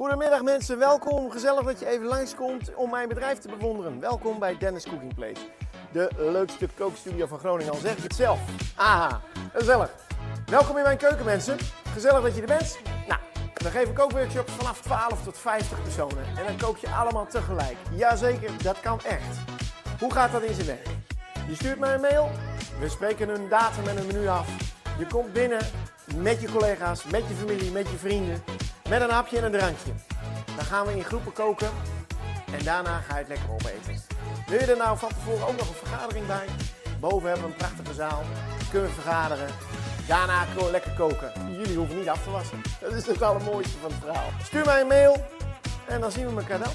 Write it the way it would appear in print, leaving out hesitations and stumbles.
Goedemiddag mensen, welkom. Gezellig dat je even langskomt om mijn bedrijf te bewonderen. Welkom bij Dennis Cooking Place. De leukste kookstudio van Groningen, al zeg ik het zelf. Aha, gezellig. Welkom in mijn keuken mensen. Gezellig dat je er bent. Nou, dan geef ik ook workshops vanaf 12 tot 50 personen. En dan kook je allemaal tegelijk. Jazeker, dat kan echt. Hoe gaat dat in zijn werk? Je stuurt mij een mail. We spreken een datum en een menu af. Je komt binnen met je collega's, met je familie, met je vrienden. Met een hapje en een drankje. Dan gaan we in groepen koken. En daarna ga je het lekker opeten. Wil je er nou van tevoren ook nog een vergadering bij? Boven hebben we een prachtige zaal. Kunnen we vergaderen. Daarna gewoon lekker koken. Jullie hoeven niet af te wassen. Dat is het allermooiste van het verhaal. Stuur mij een mail. En dan zien we elkaar dan.